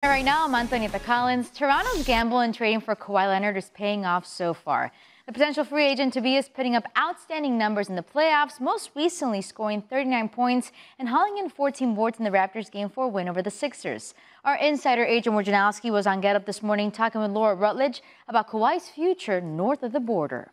Right now, I'm Antonieta Collins. Toronto's gamble in trading for Kawhi Leonard is paying off so far. The potential free agent to be is putting up outstanding numbers in the playoffs, most recently scoring 39 points and hauling in 14 boards in the Raptors' Game 4 win over the Sixers. Our insider Adrian Wojnarowski was on Get Up this morning talking with Laura Rutledge about Kawhi's future north of the border.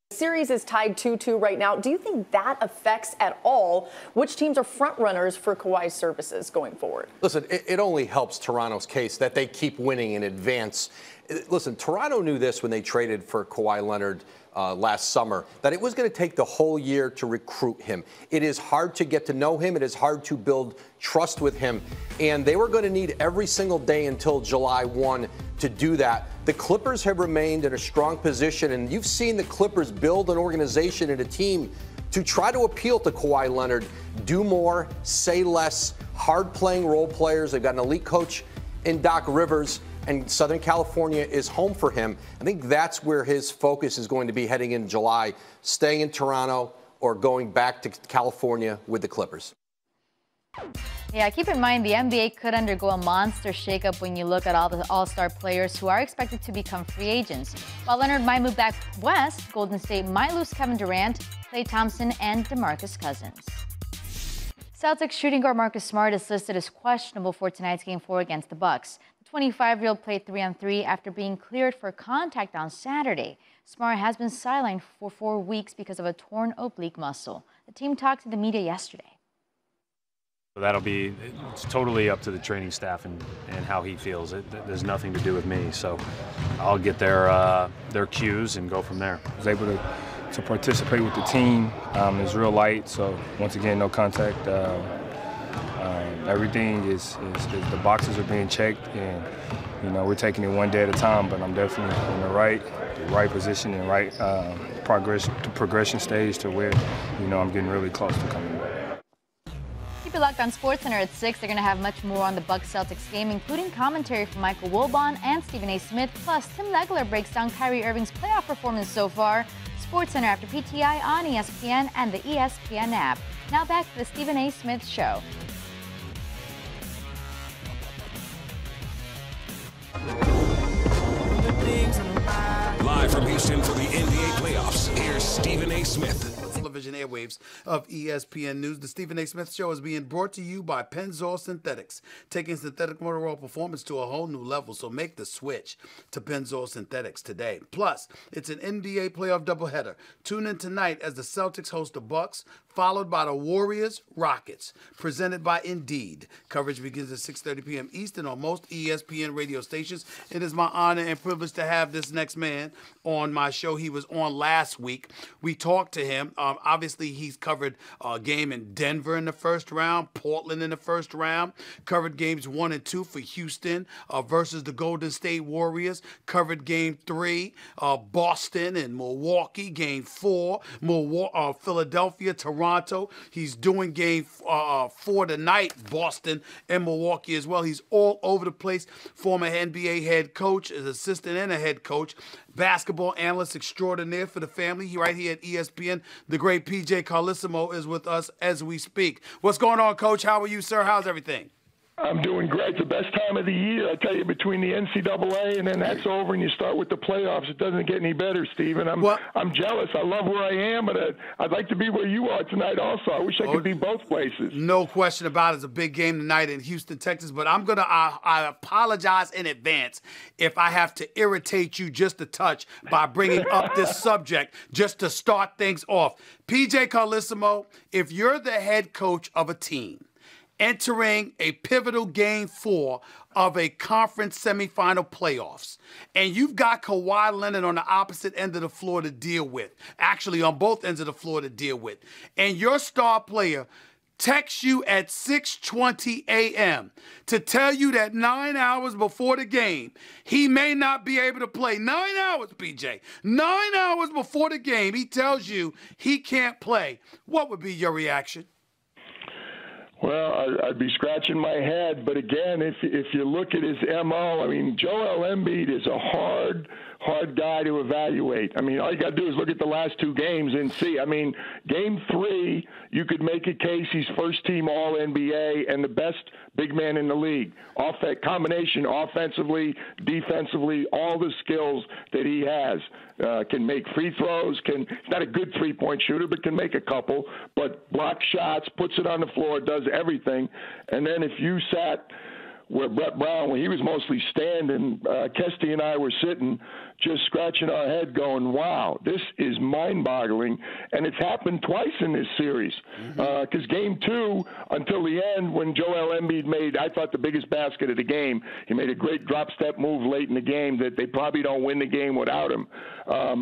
The series is tied 2-2 right now. Do you think that affects at all which teams are front runners for Kawhi's services going forward? Listen, it only helps Toronto's case that they keep winning in advance. Listen, Toronto knew this when they traded for Kawhi Leonard last summer, that it was going to take the whole year to recruit him. It is hard to get to know him. It is hard to build trust with him. And they were going to need every single day until July 1 to do that. The Clippers have remained in a strong position, and you've seen the Clippers build an organization and a team to try to appeal to Kawhi Leonard, do more, say less, hard-playing role players. They've got an elite coach in Doc Rivers, and Southern California is home for him. I think that's where his focus is going to be heading in July, staying in Toronto or going back to California with the Clippers. Yeah, keep in mind the NBA could undergo a monster shakeup when you look at all the all-star players who are expected to become free agents. While Leonard might move back west, Golden State might lose Kevin Durant, Klay Thompson, and DeMarcus Cousins. Celtics shooting guard Marcus Smart is listed as questionable for tonight's Game 4 against the Bucks. The 25-year-old played 3-on-3 after being cleared for contact on Saturday. Smart has been sidelined for 4 weeks because of a torn oblique muscle. The team talked to the media yesterday. It's totally up to the training staff and how he feels. There's nothing to do with me, so I'll get their cues and go from there. I was able to participate with the team. It's real light, so once again, no contact. Everything is the boxes are being checked, and we're taking it one day at a time. But I'm definitely in the right position and right progression stage to where I'm getting really close to coming back. Keep it locked on SportsCenter at 6. They're going to have much more on the Bucks-Celtics game, including commentary from Michael Wilbon and Stephen A. Smith. Plus, Tim Legler breaks down Kyrie Irving's playoff performance so far. SportsCenter after PTI on ESPN and the ESPN app. Now back to the Stephen A. Smith Show. Live from Houston for the NBA playoffs, here's Stephen A. Smith. Television airwaves of ESPN News. The Stephen A. Smith Show is being brought to you by Pennzoil Synthetics, taking synthetic motor oil performance to a whole new level. So make the switch to Pennzoil Synthetics today. Plus, it's an NBA playoff doubleheader. Tune in tonight as the Celtics host the Bucks, followed by the Warriors Rockets, presented by Indeed. Coverage begins at 6:30 p.m. Eastern on most ESPN radio stations. It is my honor and privilege to have this next man on my show. He was on last week. We talked to him. Obviously, he's covered a game in Denver in the first round, Portland in the first round, covered games 1 and 2 for Houston versus the Golden State Warriors, covered game 3, Boston and Milwaukee, game 4, Philadelphia, Toronto. He's doing game 4 tonight, Boston and Milwaukee as well. He's all over the place. Former NBA head coach, is assistant and a head coach, basketball analyst extraordinaire for the family right here at ESPN. The great PJ Carlesimo is with us as we speak. What's going on, Coach? How are you, sir? How's everything? I'm doing great. It's the best time of the year. I tell you, between the NCAA and then that's over and you start with the playoffs, it doesn't get any better, Stephen. I'm jealous. I love where I am, but I'd like to be where you are tonight also. I wish I could be both places. No question about it. It's a big game tonight in Houston, Texas, but I apologize in advance if I have to irritate you just a touch by bringing up this subject just to start things off. PJ Carlesimo, if you're the head coach of a team, entering a pivotal game 4 of a conference semifinal playoffs, and you've got Kawhi Leonard on the opposite end of the floor to deal with, actually on both ends of the floor to deal with, and your star player texts you at 6:20 a.m. to tell you that 9 hours before the game, he may not be able to play. 9 hours, PJ. 9 hours before the game, he tells you he can't play. What would be your reaction? Well, I'd be scratching my head, but again, if you look at his MO, I mean, Joel Embiid is a hard hard guy to evaluate. I mean, all you got to do is look at the last two games and see. I mean, game 3, you could make a case he's first-team All-NBA and the best big man in the league. Combination offensively, defensively, all the skills that he has. Can make free throws. He's not a good three-point shooter, but can make a couple. But blocks shots, puts it on the floor, does everything. And then if you sat where Brett Brown, when he was mostly standing, Kesty and I were sitting just scratching our head going, wow, this is mind-boggling. And it's happened twice in this series. Because game 2, until the end, when Joel Embiid made, I thought, the biggest basket of the game, he made a great drop-step move late in the game that they probably don't win the game without him.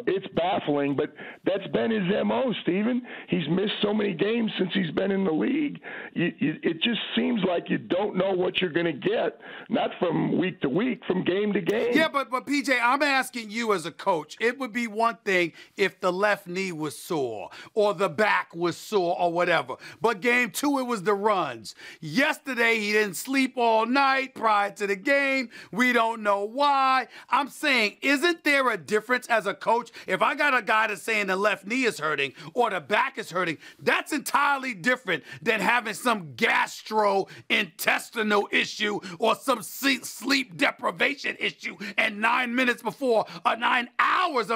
It's baffling, but that's been his M.O., Stephen. He's missed so many games since he's been in the league. It just seems like you don't know what you're going to get, not from week to week, from game to game. Yeah, but PJ, I'm asking you as a coach, it would be one thing if the left knee was sore or the back was sore or whatever. But game 2, it was the runs. Yesterday, he didn't sleep all night prior to the game. We don't know why. I'm saying, isn't there a difference as a coach? If I got a guy that's saying the left knee is hurting or the back is hurting, that's entirely different than having some gastrointestinal issue or some sleep deprivation issue and 9 minutes before, 9 hours,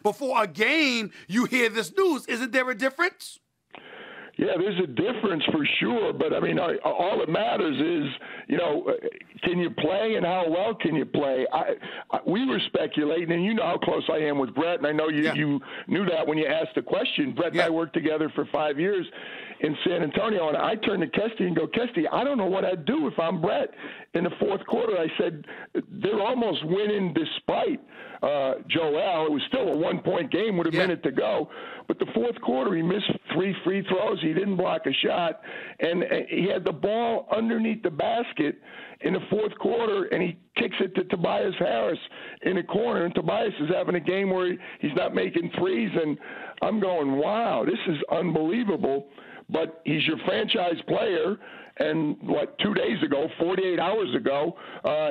before a game, you hear this news. Isn't there a difference? Yeah, there's a difference for sure, but I mean, all that matters is, can you play and how well can you play? We were speculating, and you know how close I am with Brett, and I know you knew that when you asked the question. Brett and I worked together for 5 years in San Antonio, and I turned to Kesty and go, Kesty, I don't know what I'd do if I'm Brett. In the fourth quarter, I said, they're almost winning despite Joel. It was still a 1-point game with a minute to go. But the fourth quarter, he missed 3 free throws. He didn't block a shot. And he had the ball underneath the basket in the fourth quarter, and he kicks it to Tobias Harris in the corner. And Tobias is having a game where he's not making threes. And I'm going, wow, this is unbelievable. But he's your franchise player. And 2 days ago, 48 hours ago,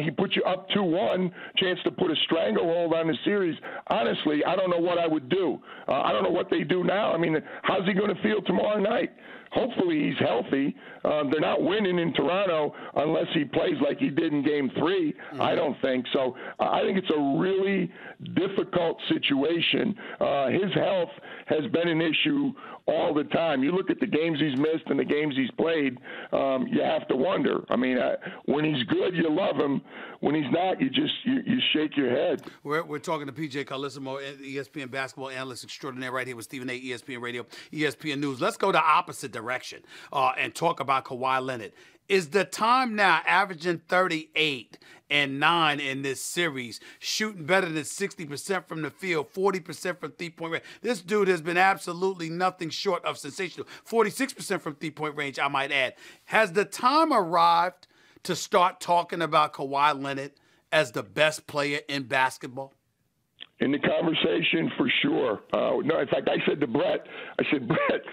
he put you up 2-1, chance to put a stranglehold on the series. Honestly, I don't know what I would do. I don't know what they do now. I mean, how's he going to feel tomorrow night? Hopefully he's healthy. They're not winning in Toronto unless he plays like he did in Game 3. I don't think so. I think it's a really difficult situation. His health has been an issue all the time. You look at the games he's missed and the games he's played, you have to wonder. I mean, when he's good, you love him. When he's not, you shake your head. We're talking to PJ Carlissimo, ESPN basketball analyst extraordinaire, right here with Stephen A. ESPN Radio, ESPN News. Let's go the opposite direction and talk about Kawhi Leonard. Is the time now averaging 38 and 9 in this series, shooting better than 60% from the field, 40% from three-point range? This dude has been absolutely nothing short of sensational. 46% from three-point range, I might add. Has the time arrived to start talking about Kawhi Leonard as the best player in basketball? In the conversation, for sure. No, in fact, I said to Brett, Brett,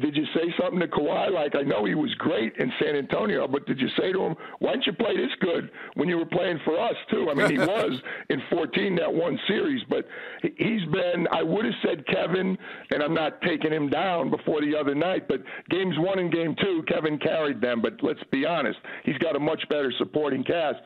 did you say something to Kawhi? Like, I know he was great in San Antonio, but did you say to him, why didn't you play this good when you were playing for us, too? I mean, he was in 14, that one series, but he's been, I would have said Kevin, and I'm not taking him down before the other night, but games 1 and game 2, Kevin carried them, but let's be honest, he's got a much better supporting cast.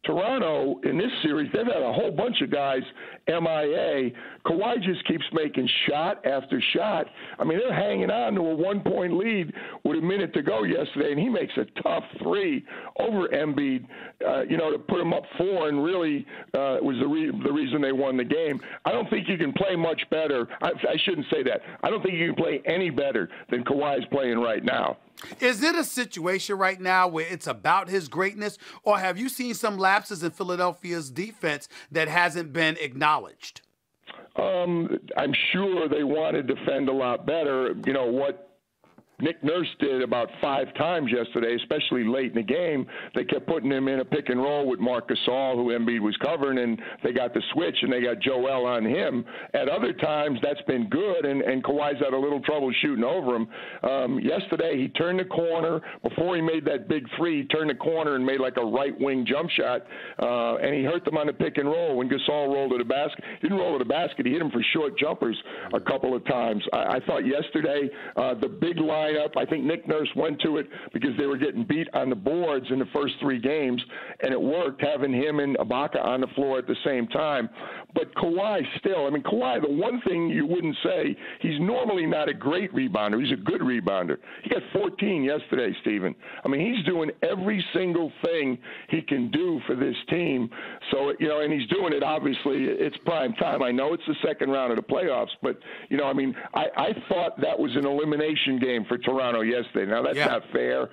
Toronto, in this series, they've had a whole bunch of guys MIA. Kawhi just keeps making shot after shot. I mean, they're hanging on to a 1-point lead with a minute to go yesterday, and he makes a tough 3 over Embiid, to put him up 4, and really was the reason they won the game. I don't think you can play much better. I shouldn't say that. I don't think you can play any better than Kawhi's playing right now. Is it a situation right now where it's about his greatness, or have you seen some lapses in Philadelphia's defense that hasn't been acknowledged? I'm sure they want to defend a lot better. Nick Nurse did about 5 times yesterday, especially late in the game. They kept putting him in a pick and roll with Marc Gasol, who Embiid was covering, and they got the switch, and they got Joel on him. At other times, that's been good, and Kawhi's had a little trouble shooting over him. Yesterday, he turned the corner. Before he made that big three, he turned the corner and made like a right-wing jump shot, and he hurt them on the pick and roll. When Gasol rolled to the basket, he didn't roll to the basket. He hit him for short jumpers a couple of times. I thought yesterday the big lineup, I think Nick Nurse went to it because they were getting beat on the boards in the first 3 games, and it worked, having him and Ibaka on the floor at the same time. But Kawhi still, Kawhi, the one thing you wouldn't say, he's normally not a great rebounder. He's a good rebounder. He got 14 yesterday, Stephen. He's doing every single thing he can do for this team. So, and he's doing it, obviously, it's prime time. I know it's the second round of the playoffs, but, I thought that was an elimination game for Toronto yesterday. Now, that's not fair,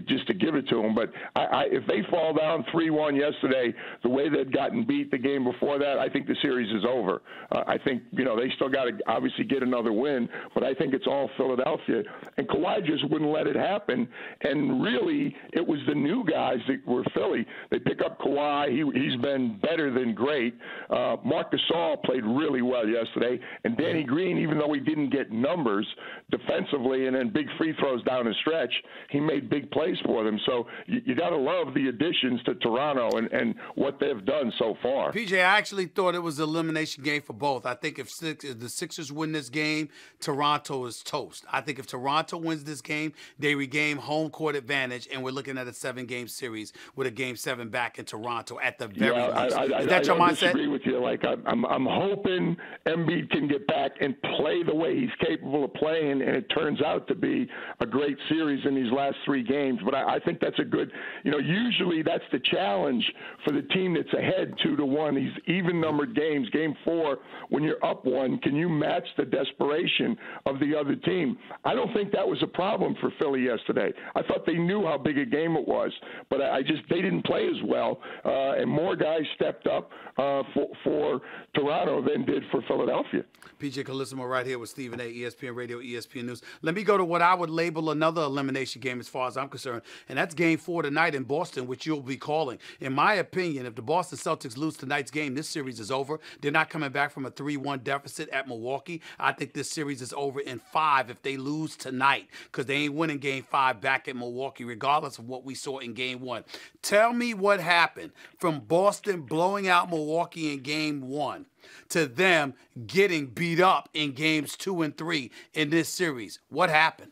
just to give it to them. But if they fall down 3-1 yesterday, the way they'd gotten beat the game before that, I think the series is over. I think, they still got to obviously get another win, but I think it's all Philadelphia. And Kawhi just wouldn't let it happen. And really, it was the new guys that were Philly. They pick up Kawhi. He's been better than great. Marc Gasol played really well yesterday. And Danny Green, even though he didn't get numbers defensively and then big free throws down the stretch, he made big plays for them. So you got to love the additions to Toronto and what they've done so far. PJ, I actually thought it was an elimination game for both. I think if the Sixers win this game, Toronto is toast. I think if Toronto wins this game, they regain home court advantage, and we're looking at a 7-game series with a Game 7 back in Toronto at the very least. Is that your mindset? I disagree with you. I'm hoping Embiid can get back and play the way he's capable of playing, and it turns out to be a great series in these last 3 games. But I think that's a good, usually that's the challenge for the team that's ahead 2-1. These even-numbered games, Game 4, when you're up 1, can you match the desperation of the other team? I don't think that was a problem for Philly yesterday. I thought they knew how big a game it was, but they didn't play as well, and more guys stepped up for Toronto than did for Philadelphia. PJ Carlissimo right here with Stephen A., ESPN Radio, ESPN News. Let me go to what I would label another elimination game as far as I'm concerned, and that's Game 4 tonight in Boston, which you'll be calling. In my opinion, if the Boston Celtics lose tonight's game, this series is over. They're not coming back from a 3-1 deficit at Milwaukee. I think this series is over in 5 if they lose tonight, because they ain't winning Game 5 back at Milwaukee, regardless of what we saw in Game 1. Tell me what happened from Boston blowing out Milwaukee in Game 1 to them getting beat up in Games 2 and 3 in this series. What happened?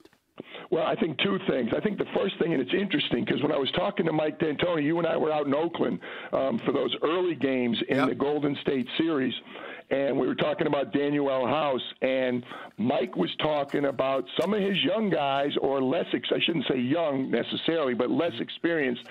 Well, I think 2 things. I think the first thing, and it's interesting, because when I was talking to Mike D'Antoni, you and I were out in Oakland for those early games in the Golden State series, and we were talking about Danuel House, and Mike was talking about some of his young guys, or less, I shouldn't say young necessarily, but less experienced,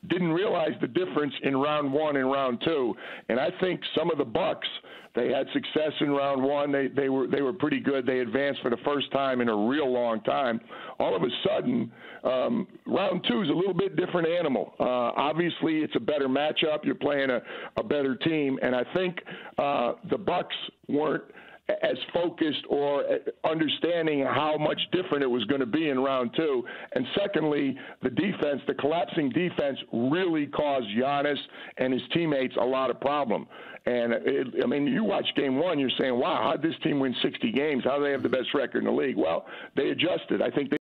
didn't realize the difference in round 1 and round 2. And I think some of the Bucks, they had success in round 1. They were pretty good. They advanced for the first time in a real long time. All of a sudden, round 2 is a little bit different animal. Obviously, it's a better matchup. You're playing a better team. And I think the Bucks weren't as focused or understanding how much different it was going to be in round 2. And secondly, the defense, the collapsing defense, really caused Giannis and his teammates a lot of problem. And, you watch Game 1, you're saying, wow, how did this team win 60 games? How do they have the best record in the league? Well, they adjusted. I think they